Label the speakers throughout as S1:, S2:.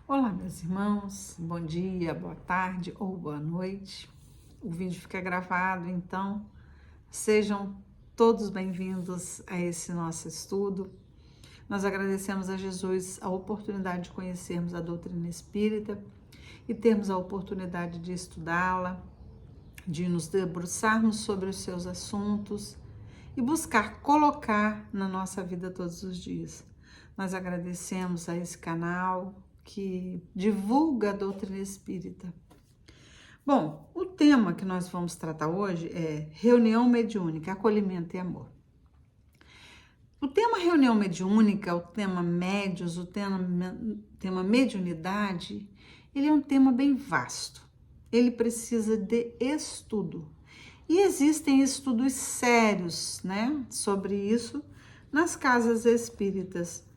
S1: Olá, meus irmãos, bom dia, boa tarde ou boa noite. O vídeo fica gravado, então sejam todos bem-vindos a esse nosso estudo. Nós agradecemos a Jesus a oportunidade de conhecermos a doutrina espírita e termos a oportunidade de estudá-la, de nos debruçarmos sobre os seus assuntos e buscar colocar na nossa vida todos os dias. Nós agradecemos a esse canal que divulga a doutrina espírita. Bom, o tema que nós vamos tratar hoje é reunião mediúnica, acolhimento e amor. O tema reunião mediúnica, o tema médios, o tema mediunidade, ele é um tema bem vasto. Ele precisa de estudo. E existem estudos sérios, sobre isso nas casas espíritas.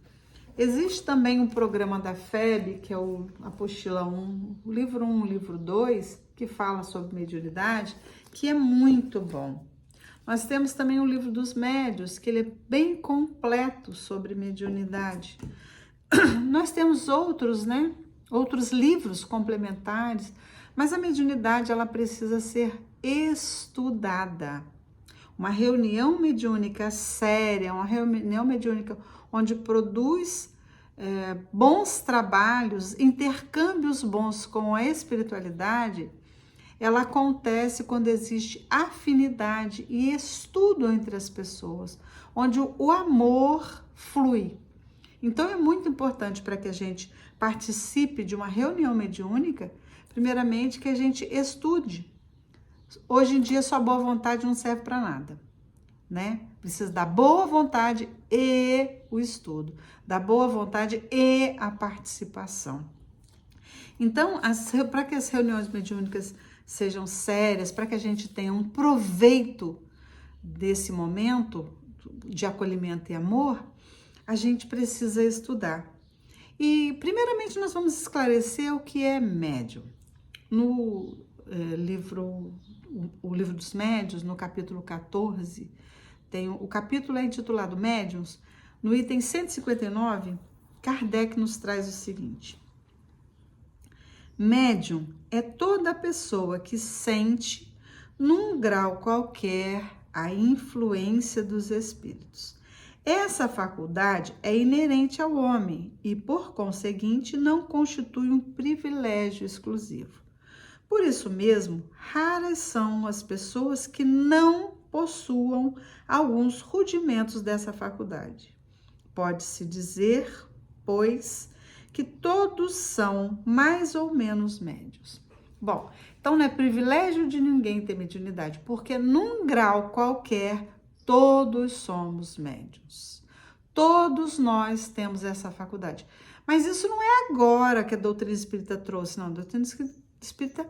S1: Existe também um programa da FEB, que é o Apostila 1, o livro 1, o livro 2, que fala sobre mediunidade, que é muito bom. Nós temos também o livro dos médios, que ele é bem completo sobre mediunidade. Nós temos outros livros complementares, mas a mediunidade ela precisa ser estudada. Uma reunião mediúnica séria, uma reunião mediúnica onde produz bons trabalhos, intercâmbios bons com a espiritualidade, ela acontece quando existe afinidade e estudo entre as pessoas, onde o amor flui. Então é muito importante para que a gente participe de uma reunião mediúnica, primeiramente que a gente estude. Hoje em dia só boa vontade não serve para nada, Precisa da boa vontade e o estudo, da boa vontade e a participação. Então, para que as reuniões mediúnicas sejam sérias, para que a gente tenha um proveito desse momento de acolhimento e amor, a gente precisa estudar. E, primeiramente, nós vamos esclarecer o que é médium. No o livro dos médiuns, no capítulo 14, o capítulo é intitulado Médiuns. No item 159, Kardec nos traz o seguinte: médium é toda pessoa que sente, num grau qualquer, a influência dos espíritos. Essa faculdade é inerente ao homem e, por conseguinte, não constitui um privilégio exclusivo. Por isso mesmo, raras são as pessoas que não possuam alguns rudimentos dessa faculdade. Pode-se dizer, pois, que todos são mais ou menos médios. Bom, então não é privilégio de ninguém ter mediunidade, porque num grau qualquer, todos somos médios. Todos nós temos essa faculdade. Mas isso não é agora que a doutrina espírita trouxe, não. A doutrina espírita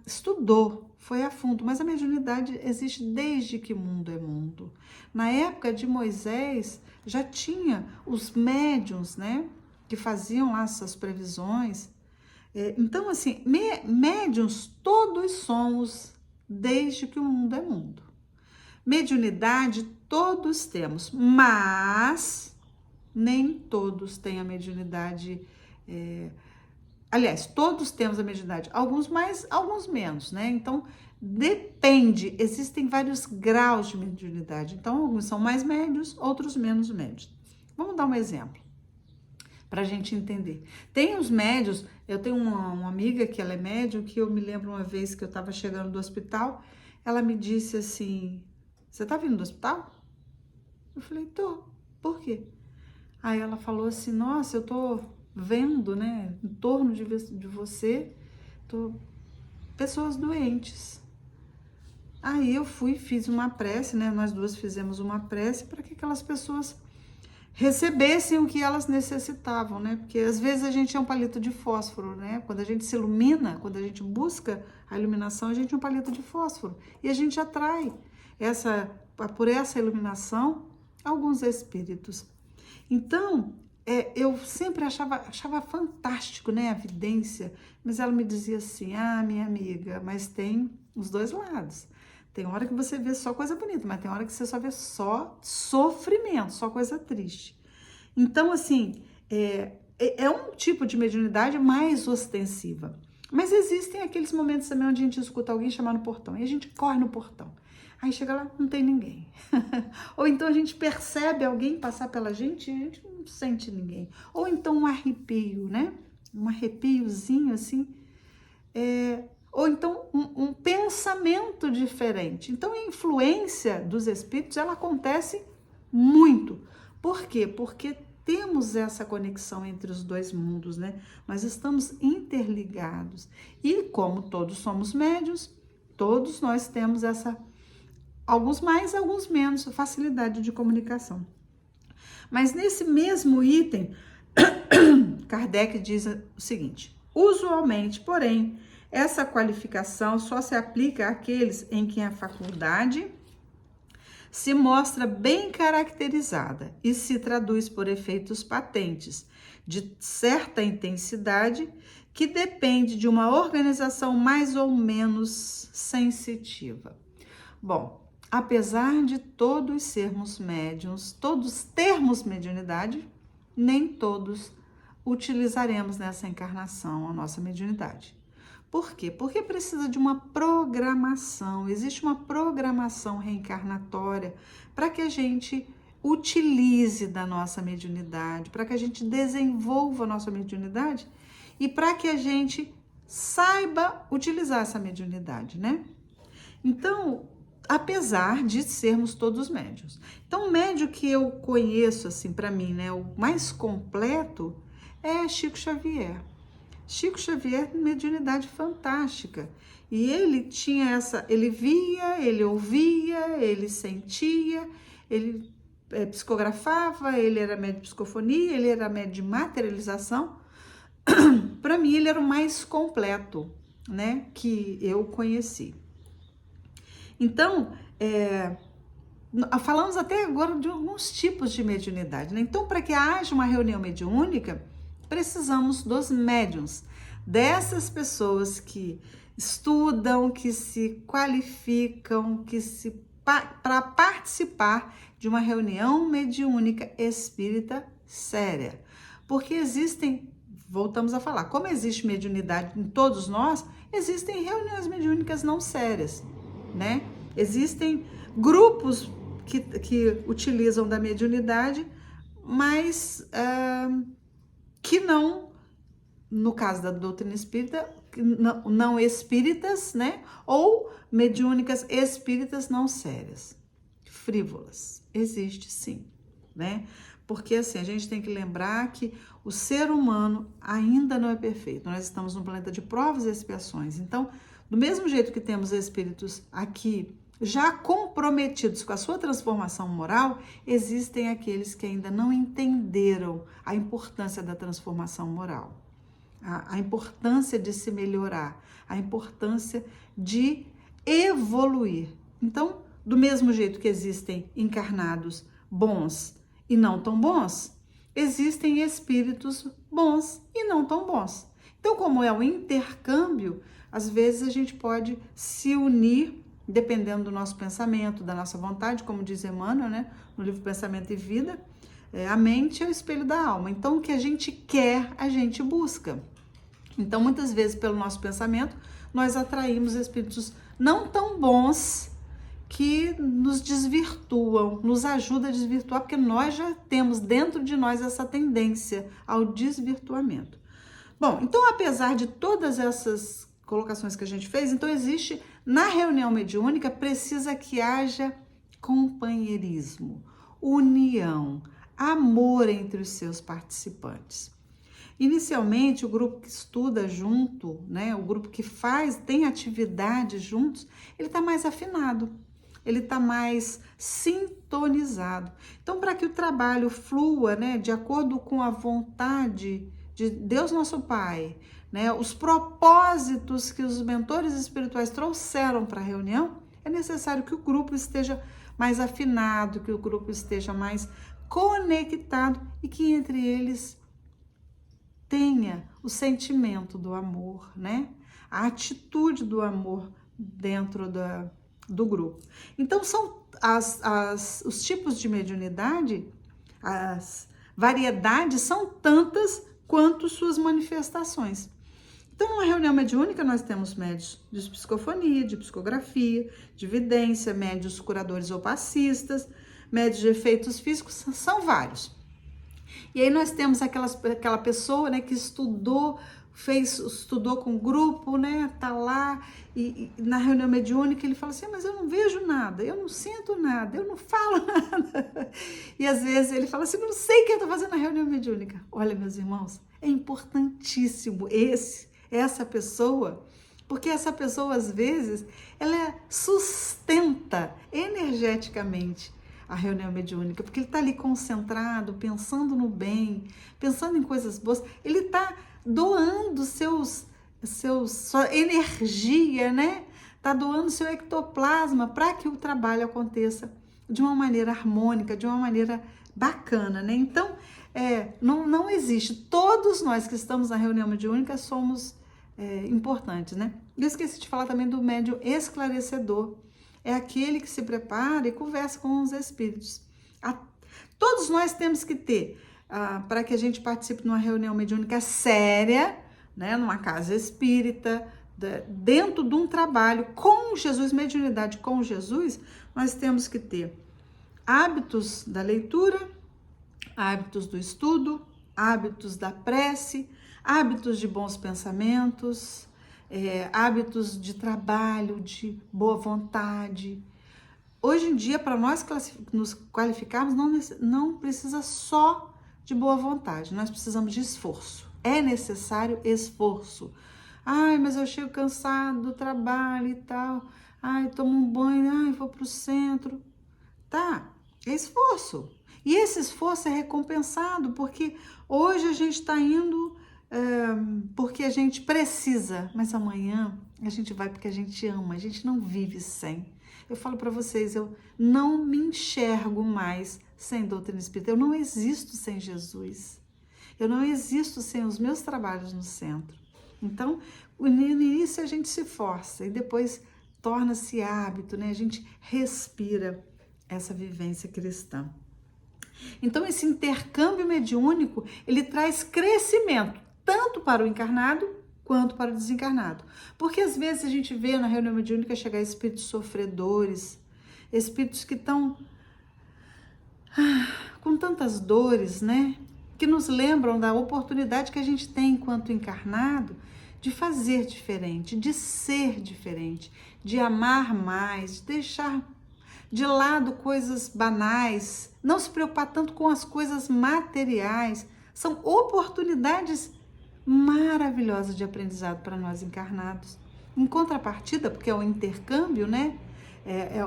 S1: estudou, foi a fundo, mas a mediunidade existe desde que mundo é mundo. Na época de Moisés, já tinha os médiuns, que faziam lá essas previsões. Então, assim, médiuns todos somos desde que o mundo é mundo. Mediunidade todos temos, mas nem todos têm a mediunidade. Aliás, todos temos a mediunidade, alguns mais, alguns menos, Então, depende, existem vários graus de mediunidade. Então, alguns são mais médios, outros menos médios. Vamos dar um exemplo, para a gente entender. Tem os médios, eu tenho uma amiga que ela é médium, que eu me lembro uma vez que eu estava chegando do hospital, ela me disse assim: você tá vindo do hospital? Eu falei: tô. Por quê? Aí ela falou assim: nossa, eu tô vendo, em torno de você, pessoas doentes. Aí eu fiz uma prece, nós duas fizemos uma prece para que aquelas pessoas recebessem o que elas necessitavam, Porque às vezes a gente é um palito de fósforo, Quando a gente se ilumina, quando a gente busca a iluminação, a gente é um palito de fósforo e a gente atrai por essa iluminação alguns espíritos. Então, eu sempre achava fantástico, a vidência, mas ela me dizia assim: minha amiga, mas tem os dois lados. Tem hora que você vê só coisa bonita, mas tem hora que você só vê só sofrimento, só coisa triste. Então, assim, é um tipo de mediunidade mais ostensiva. Mas existem aqueles momentos também onde a gente escuta alguém chamar no portão e a gente corre no portão. Aí chega lá, não tem ninguém. Ou então a gente percebe alguém passar pela gente e a gente não sente ninguém. Ou então um arrepio, né? Um arrepiozinho assim. Ou então um pensamento diferente. Então a influência dos espíritos, ela acontece muito. Por quê? Porque temos essa conexão entre os dois mundos, né? Nós estamos interligados. E como todos somos médiuns, todos nós temos essa, alguns mais, alguns menos, facilidade de comunicação. Mas nesse mesmo item, Kardec diz o seguinte: usualmente, porém, essa qualificação só se aplica àqueles em que a faculdade se mostra bem caracterizada e se traduz por efeitos patentes de certa intensidade que depende de uma organização mais ou menos sensitiva. Bom, apesar de todos sermos médiuns, todos termos mediunidade, nem todos utilizaremos nessa encarnação a nossa mediunidade. Por quê? Porque precisa de uma programação, existe uma programação reencarnatória para que a gente utilize da nossa mediunidade, para que a gente desenvolva a nossa mediunidade e para que a gente saiba utilizar essa mediunidade, né? Então, apesar de sermos todos médiuns. Então, o médium que eu conheço, assim, para mim, né, o mais completo é Chico Xavier. Chico Xavier, mediunidade fantástica. E ele tinha ele via, ele ouvia, ele sentia, ele psicografava, ele era médium de psicofonia, ele era médium de materialização. Para mim, ele era o mais completo, né, que eu conheci. Então, falamos até agora de alguns tipos de mediunidade, né? Então, para que haja uma reunião mediúnica, precisamos dos médiuns, dessas pessoas que estudam, que se qualificam, para participar de uma reunião mediúnica espírita séria. Porque existem, voltamos a falar, como existe mediunidade em todos nós, existem reuniões mediúnicas não sérias, né? Existem grupos que utilizam da mediunidade, mas que não, no caso da doutrina espírita, não espíritas, né? Ou mediúnicas espíritas não sérias, frívolas. Existe sim, né? Porque assim, a gente tem que lembrar que o ser humano ainda não é perfeito. Nós estamos num planeta de provas e expiações. Então, do mesmo jeito que temos espíritos aqui já comprometidos com a sua transformação moral, existem aqueles que ainda não entenderam a importância da transformação moral, a importância de se melhorar, a importância de evoluir. Então, do mesmo jeito que existem encarnados bons e não tão bons, existem espíritos bons e não tão bons. Então, como é um intercâmbio, às vezes a gente pode se unir, dependendo do nosso pensamento, da nossa vontade, como diz Emmanuel, né, no livro Pensamento e Vida, a mente é o espelho da alma. Então, o que a gente quer, a gente busca. Então, muitas vezes, pelo nosso pensamento, nós atraímos espíritos não tão bons que nos desvirtuam, nos ajudam a desvirtuar, porque nós já temos dentro de nós essa tendência ao desvirtuamento. Bom, então, apesar de todas essas colocações que a gente fez, então existe, na reunião mediúnica, precisa que haja companheirismo, união, amor entre os seus participantes. Inicialmente, o grupo que estuda junto, né, o grupo que tem atividades juntos, ele está mais afinado, ele está mais sintonizado. Então, para que o trabalho flua, né, de acordo com a vontade de Deus nosso Pai, né, os propósitos que os mentores espirituais trouxeram para a reunião, é necessário que o grupo esteja mais afinado, que o grupo esteja mais conectado e que entre eles tenha o sentimento do amor, né? A atitude do amor dentro do grupo. Então, são os tipos de mediunidade, as variedades são tantas quanto suas manifestações. Então, numa reunião mediúnica, nós temos médios de psicofonia, de psicografia, de vidência, médios curadores ou passistas, médios de efeitos físicos, são vários. E aí nós temos aquela pessoa, né, que estudou com grupo, né, tá lá, e na reunião mediúnica ele fala assim, mas eu não vejo nada, eu não sinto nada, eu não falo nada. E às vezes ele fala assim, não sei o que eu tô fazendo na reunião mediúnica. Olha, meus irmãos, é importantíssimo essa pessoa, porque essa pessoa, às vezes, ela sustenta energeticamente a reunião mediúnica, porque ele está ali concentrado, pensando no bem, pensando em coisas boas, ele está doando sua energia, né? Está doando seu ectoplasma para que o trabalho aconteça de uma maneira harmônica, de uma maneira bacana, né? Então, não existe. Todos nós que estamos na reunião mediúnica somos importantes, né? Eu esqueci de falar também do médium esclarecedor. É aquele que se prepara e conversa com os espíritos. Todos nós temos que ter, para que a gente participe de uma reunião mediúnica séria, né, numa casa espírita, dentro de um trabalho com Jesus, mediunidade com Jesus, nós temos que ter hábitos da leitura, hábitos do estudo, hábitos da prece, hábitos de bons pensamentos, hábitos de trabalho, de boa vontade. Hoje em dia, para nós nos qualificarmos, não precisa só de boa vontade, nós precisamos de esforço. É necessário esforço. Ai, mas eu chego cansado do trabalho e tal. Ai, tomo um banho, ai, vou pro centro. Tá, é esforço. E esse esforço é recompensado, porque hoje a gente está indo porque a gente precisa, mas amanhã a gente vai porque a gente ama, a gente não vive sem. Eu falo para vocês, eu não me enxergo mais sem doutrina espírita, eu não existo sem Jesus, eu não existo sem os meus trabalhos no centro. Então, no início a gente se força e depois torna-se hábito, né? A gente respira essa vivência cristã. Então, esse intercâmbio mediúnico, ele traz crescimento, tanto para o encarnado quanto para o desencarnado. Porque às vezes a gente vê na reunião mediúnica chegar espíritos sofredores, espíritos que estão com tantas dores, né? Que nos lembram da oportunidade que a gente tem enquanto encarnado de fazer diferente, de ser diferente, de amar mais, de deixar de lado coisas banais, não se preocupar tanto com as coisas materiais. São oportunidades maravilhosas de aprendizado para nós encarnados. Em contrapartida, porque é o intercâmbio, né?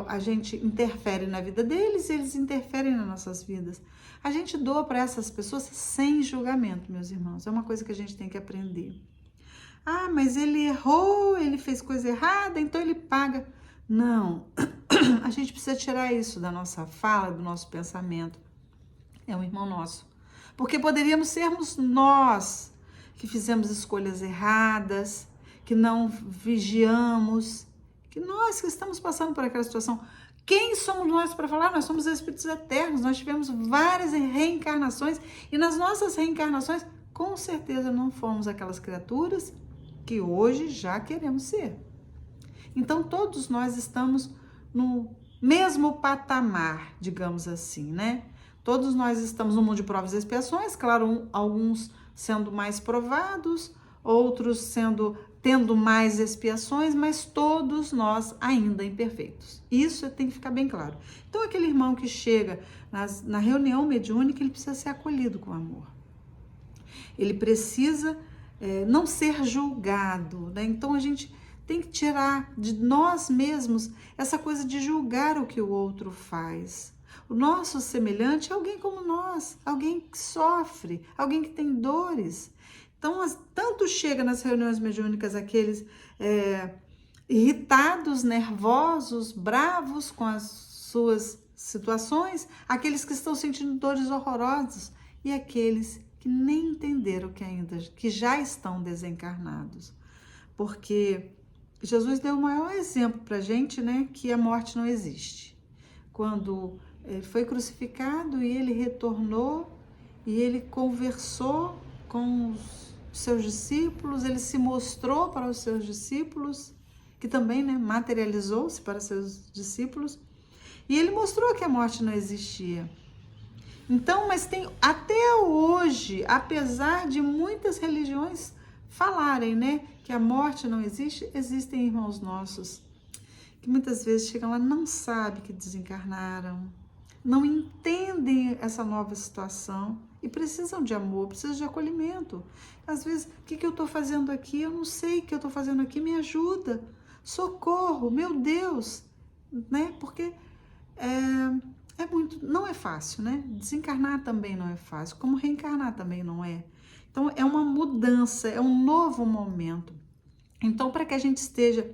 S1: A gente interfere na vida deles e eles interferem nas nossas vidas. A gente doa para essas pessoas sem julgamento, meus irmãos. É uma coisa que a gente tem que aprender. Ah, mas ele errou, ele fez coisa errada, então ele paga. Não, a gente precisa tirar isso da nossa fala, do nosso pensamento. É um irmão nosso. Porque poderíamos sermos nós que fizemos escolhas erradas, que não vigiamos, que nós que estamos passando por aquela situação. Quem somos nós para falar? Nós somos espíritos eternos, nós tivemos várias reencarnações e nas nossas reencarnações, com certeza não fomos aquelas criaturas que hoje já queremos ser. Então, todos nós estamos no mesmo patamar, digamos assim, né? Todos nós estamos no mundo de provas e expiações, claro, alguns sendo mais provados, outros tendo mais expiações, mas todos nós ainda imperfeitos. Isso tem que ficar bem claro. Então, aquele irmão que chega na reunião mediúnica, ele precisa ser acolhido com amor. Ele precisa não ser julgado, né? Então, a gente tem que tirar de nós mesmos essa coisa de julgar o que o outro faz. O nosso semelhante é alguém como nós, alguém que sofre, alguém que tem dores. Então, tanto chega nas reuniões mediúnicas aqueles irritados, nervosos, bravos com as suas situações, aqueles que estão sentindo dores horrorosas e aqueles que nem entenderam que já estão desencarnados. Porque Jesus deu o maior exemplo para a gente, né, que a morte não existe. Quando foi crucificado e ele retornou e ele conversou com os seus discípulos, ele se mostrou para os seus discípulos, que também, né, materializou-se para seus discípulos, e ele mostrou que a morte não existia. Então, mas tem até hoje, apesar de muitas religiões falarem, né, que a morte não existe, existem irmãos nossos que muitas vezes chegam lá, não sabem que desencarnaram, não entendem essa nova situação e precisam de amor, precisam de acolhimento. Às vezes, o que eu estou fazendo aqui? Eu não sei o que eu estou fazendo aqui, me ajuda, socorro, meu Deus, né? Porque não é fácil, né? Desencarnar também não é fácil, como reencarnar também não é. Então, é uma mudança, é um novo momento. Então, para que a gente esteja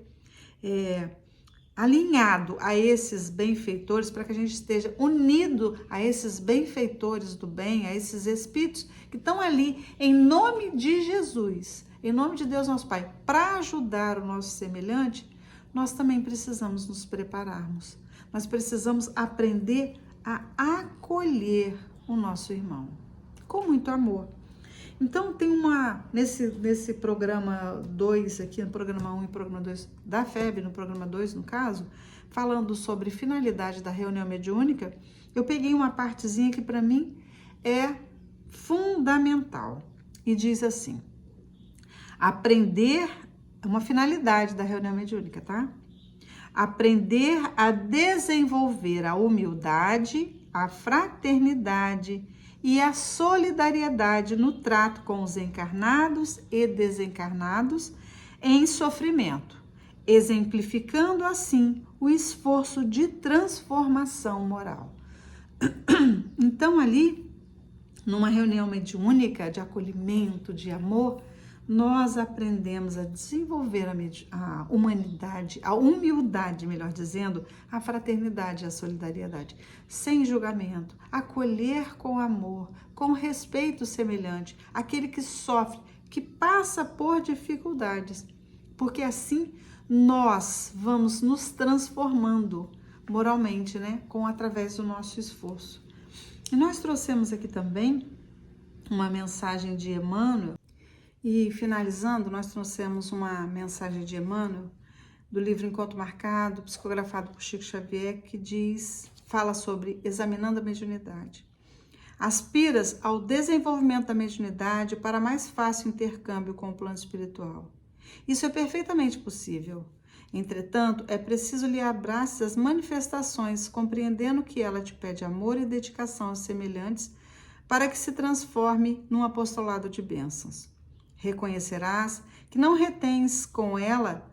S1: alinhado a esses benfeitores, para que a gente esteja unido a esses benfeitores do bem, a esses espíritos que estão ali em nome de Jesus, em nome de Deus nosso Pai, para ajudar o nosso semelhante, nós também precisamos nos prepararmos. Nós precisamos aprender a acolher o nosso irmão com muito amor. Então, tem nesse programa 2 aqui, no programa 1 e programa 2 da FEB, no programa 2, no caso, falando sobre finalidade da reunião mediúnica, eu peguei uma partezinha que para mim é fundamental e diz assim: aprender, uma finalidade da reunião mediúnica, tá? Aprender a desenvolver a humildade, a fraternidade e a solidariedade no trato com os encarnados e desencarnados em sofrimento, exemplificando assim o esforço de transformação moral. Então, ali, numa reunião mediúnica de acolhimento, de amor, nós aprendemos a desenvolver a humanidade, a humildade, melhor dizendo, a fraternidade, a solidariedade, sem julgamento, acolher com amor, com respeito semelhante, aquele que sofre, que passa por dificuldades, porque assim nós vamos nos transformando moralmente, né, através do nosso esforço. E nós trouxemos aqui também uma mensagem de Emmanuel. E finalizando, nós trouxemos uma mensagem de Emmanuel, do livro Encontro Marcado, psicografado por Chico Xavier, que fala sobre examinando a mediunidade. Aspiras ao desenvolvimento da mediunidade para mais fácil intercâmbio com o plano espiritual. Isso é perfeitamente possível. Entretanto, é preciso lhe abraçar as manifestações, compreendendo que ela te pede amor e dedicação aos semelhantes, para que se transforme num apostolado de bênçãos. Reconhecerás que não retens com ela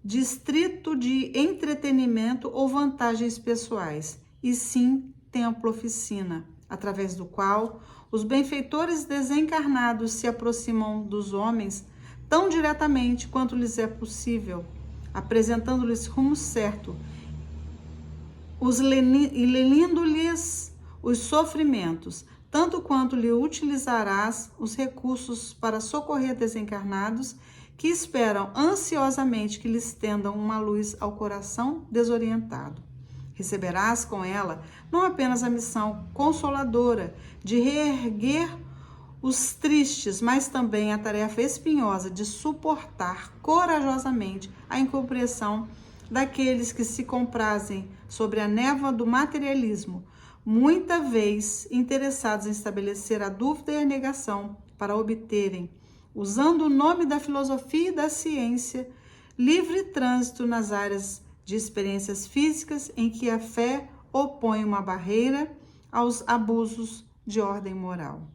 S1: distrito de entretenimento ou vantagens pessoais, e sim templo oficina, através do qual os benfeitores desencarnados se aproximam dos homens tão diretamente quanto lhes é possível, apresentando-lhes rumo certo, e lenindo-lhes os sofrimentos, tanto quanto lhe utilizarás os recursos para socorrer desencarnados que esperam ansiosamente que lhes tendam uma luz ao coração desorientado. Receberás com ela não apenas a missão consoladora de reerguer os tristes, mas também a tarefa espinhosa de suportar corajosamente a incompreensão daqueles que se comprazem sobre a névoa do materialismo, muita vez interessados em estabelecer a dúvida e a negação para obterem, usando o nome da filosofia e da ciência, livre trânsito nas áreas de experiências físicas em que a fé opõe uma barreira aos abusos de ordem moral.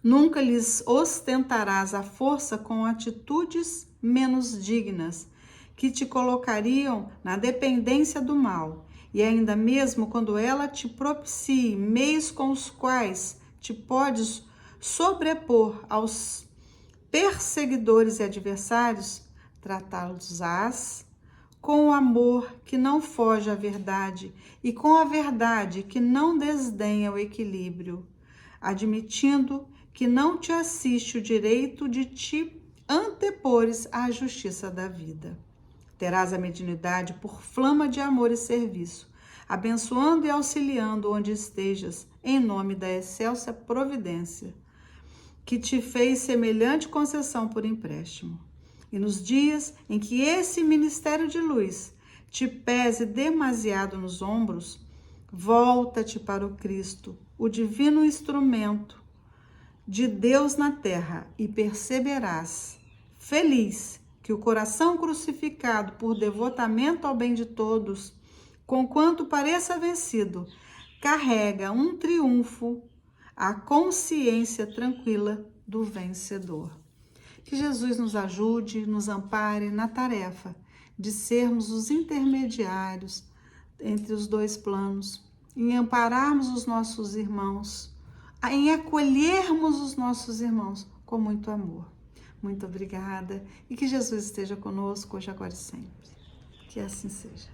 S1: Nunca lhes ostentarás a força com atitudes menos dignas, que te colocariam na dependência do mal, e ainda mesmo quando ela te propicie meios com os quais te podes sobrepor aos perseguidores e adversários, tratá-los-ás com o amor que não foge à verdade e com a verdade que não desdenha o equilíbrio, admitindo que não te assiste o direito de te antepores à justiça da vida. Terás a mediunidade por flama de amor e serviço, abençoando e auxiliando onde estejas, em nome da excelsa providência. que te fez semelhante concessão por empréstimo. E nos dias em que esse ministério de luz te pese demasiado nos ombros, volta-te para o Cristo, o divino instrumento de Deus na terra, e perceberás, feliz, que o coração crucificado por devotamento ao bem de todos, conquanto pareça vencido, carrega um triunfo, a consciência tranquila do vencedor. Que Jesus nos ajude, nos ampare na tarefa de sermos os intermediários entre os dois planos, em ampararmos os nossos irmãos, em acolhermos os nossos irmãos com muito amor. Muito obrigada e que Jesus esteja conosco hoje, agora e sempre. Que assim seja.